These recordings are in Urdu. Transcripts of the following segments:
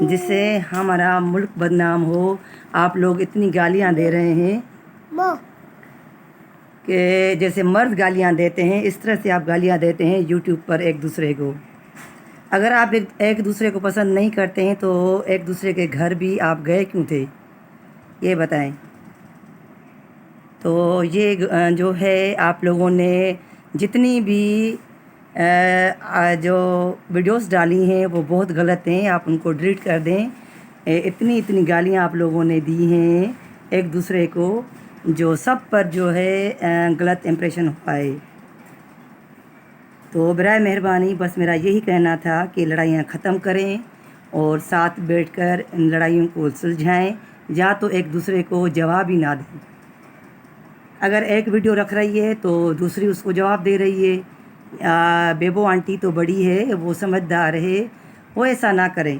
جس سے ہمارا ملک بدنام ہو. آپ لوگ اتنی گالیاں دے رہے ہیں کہ جیسے مرد گالیاں دیتے ہیں اس طرح سے آپ گالیاں دیتے ہیں یوٹیوب پر ایک دوسرے کو. اگر آپ ایک دوسرے کو پسند نہیں کرتے ہیں تو ایک دوسرے کے گھر بھی آپ گئے کیوں تھے یہ بتائیں. تو یہ جو ہے آپ لوگوں نے جتنی بھی جو ویڈیوز ڈالی ہیں وہ بہت غلط ہیں. آپ ان کو ڈیلیٹ کر دیں. اتنی گالیاں آپ لوگوں نے دی ہیں ایک دوسرے کو جو سب پر جو ہے غلط امپریشن ہوا ہے. تو برائے مہربانی بس میرا یہی کہنا تھا کہ لڑائیاں ختم کریں اور ساتھ بیٹھ کر ان لڑائیوں کو سلجھائیں یا تو ایک دوسرے کو جواب ہی نہ دیں. اگر ایک ویڈیو رکھ رہی ہے تو دوسری اس کو جواب دے رہی ہے. بیبو آنٹی تو بڑی ہے, وہ سمجھدار ہے, وہ ایسا نہ کریں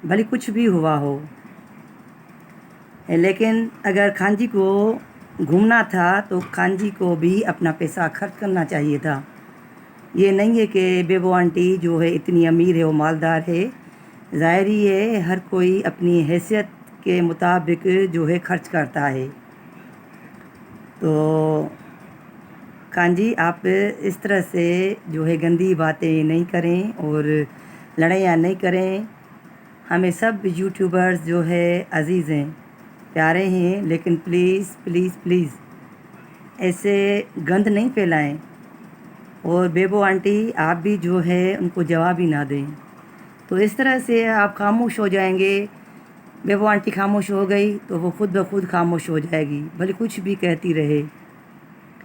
بھلے کچھ بھی ہوا ہو. لیکن اگر خان جی کو گھومنا تھا تو خان جی کو بھی اپنا پیسہ خرچ کرنا چاہیے تھا. یہ نہیں ہے کہ بیبو آنٹی جو ہے اتنی امیر ہے, وہ مالدار ہے. ظاہر ہی ہے ہر کوئی اپنی حیثیت کے مطابق جو ہے خرچ کرتا ہے. تو خان جی آپ اس طرح سے جو ہے گندی باتیں نہیں کریں اور لڑائیاں نہیں کریں. ہمیں سب یوٹیوبرز جو ہے عزیز ہیں, پیارے ہیں, لیکن پلیز پلیز پلیز ایسے گند نہیں پھیلائیں. اور بیبو آنٹی آپ بھی جو ہے ان کو جواب ہی نہ دیں. تو اس طرح سے آپ خاموش ہو جائیں گے. بیبو آنٹی خاموش ہو گئی تو وہ خود بخود خاموش ہو جائے گی بھلے کچھ بھی کہتی رہے.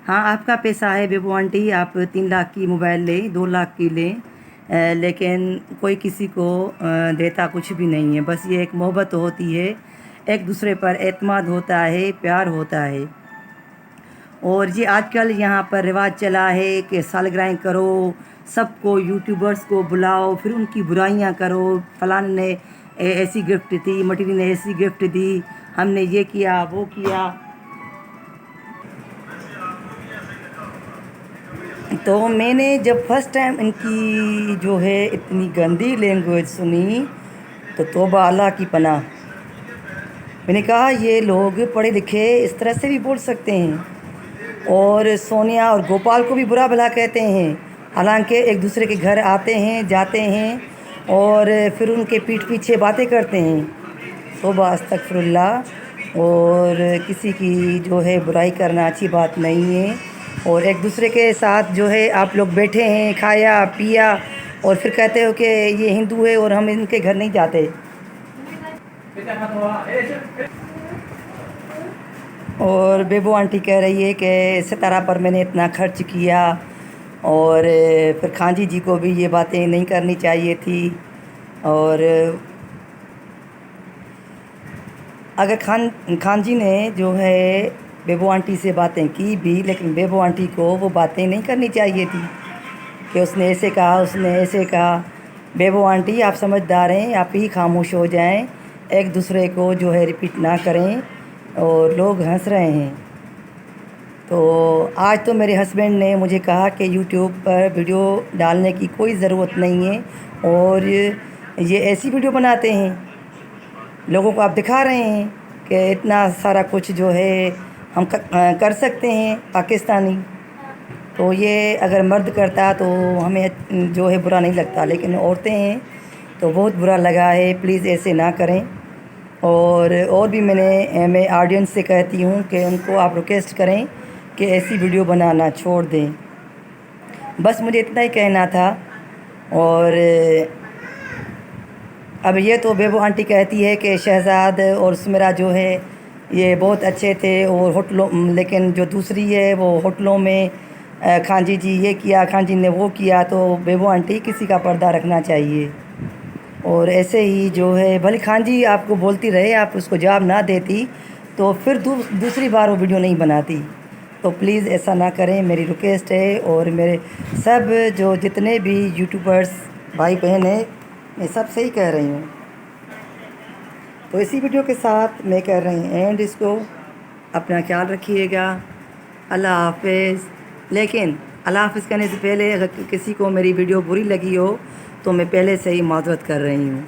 ہاں آپ کا پیسہ ہے بیبو آنٹی, آپ 3 لاکھ کی موبائل لیں, 2 لاکھ کی لیں, لیکن کوئی کسی کو دیتا کچھ بھی نہیں ہے. بس یہ ایک محبت ہوتی ہے, ایک دوسرے پر اعتماد ہوتا ہے, پیار ہوتا ہے. اور یہ آج کل یہاں پر رواج چلا ہے کہ سالگرہیں کرو, سب کو یوٹیوبرز کو بلاؤ, پھر ان کی برائیاں کرو. فلاں نے ایسی گفٹ دی, مٹیری نے ایسی گفٹ دی, ہم نے یہ کیا وہ کیا. تو میں نے جب فرسٹ ٹائم ان کی جو ہے اتنی گندی لینگویج سنی تو توبہ اللہ کی پناہ. میں نے کہا یہ لوگ پڑھے لکھے اس طرح سے بھی بول سکتے ہیں. اور سونیا اور گوپال کو بھی برا بھلا کہتے ہیں, حالانکہ ایک دوسرے کے گھر آتے ہیں جاتے ہیں اور پھر ان کے پیٹھ پیچھے باتیں کرتے ہیں. توبہ استغفر اللہ. اور کسی کی جو ہے برائی کرنا اچھی بات نہیں ہے. اور ایک دوسرے کے ساتھ جو ہے آپ لوگ بیٹھے ہیں, کھایا پیا, اور پھر کہتے ہو کہ یہ ہندو ہے اور ہم ان کے گھر نہیں جاتے. اور بیبو آنٹی کہہ رہی ہے کہ ستارہ پر میں نے اتنا خرچ کیا, اور پھر خان جی کو بھی یہ باتیں نہیں کرنی چاہیے تھی. اور اگر خان جی نے جو ہے بیبو آنٹی سے باتیں کی بھی, لیکن بیبو آنٹی کو وہ باتیں نہیں کرنی چاہیے تھی کہ اس نے ایسے کہا, اس نے ایسے کہا. بیبو آنٹی آپ سمجھدار ہیں, آپ ہی خاموش ہو جائیں, ایک دوسرے کو جو ہے ریپیٹ نہ کریں. اور لوگ ہنس رہے ہیں. تو آج تو میرے ہسبینڈ نے مجھے کہا کہ یوٹیوب پر ویڈیو ڈالنے کی کوئی ضرورت نہیں ہے, اور یہ ایسی ویڈیو بناتے ہیں, لوگوں کو آپ دکھا رہے ہیں کہ اتنا سارا کچھ جو ہے ہم کر سکتے ہیں پاکستانی. تو یہ اگر مرد کرتا تو ہمیں جو ہے برا نہیں لگتا, لیکن عورتیں ہیں تو بہت برا لگا ہے. پلیز ایسے نہ کریں. اور بھی میں آڈینس سے کہتی ہوں کہ ان کو آپ ریکویسٹ کریں کہ ایسی ویڈیو بنانا چھوڑ دیں. بس مجھے اتنا ہی کہنا تھا. اور اب یہ تو بیبو آنٹی کہتی ہے کہ شہزاد اور سمیرا جو ہے یہ بہت اچھے تھے, اور ہوٹلوں, لیکن جو دوسری ہے وہ ہوٹلوں میں خان جی یہ کیا, خان جی نے وہ کیا. تو بیبو آنٹی کسی کا پردہ رکھنا چاہیے. اور ایسے ہی جو ہے بھلے خان جی آپ کو بولتی رہے, آپ اس کو جواب نہ دیتی تو پھر دوسری بار وہ ویڈیو نہیں بناتی. تو پلیز ایسا نہ کریں, میری ریکویسٹ ہے. اور میرے سب جو جتنے بھی یوٹیوبرس بھائی بہن ہیں, میں سب سے ہی کہہ رہی ہوں. تو اسی ویڈیو کے ساتھ میں کہہ رہی ہوں اینڈ اس کو. اپنا خیال رکھیے گا. اللہ حافظ. لیکن اللہ حافظ کہنے سے پہلے اگر کسی کو میری ویڈیو بری لگی ہو تو میں پہلے سے ہی معذرت کر رہی ہوں.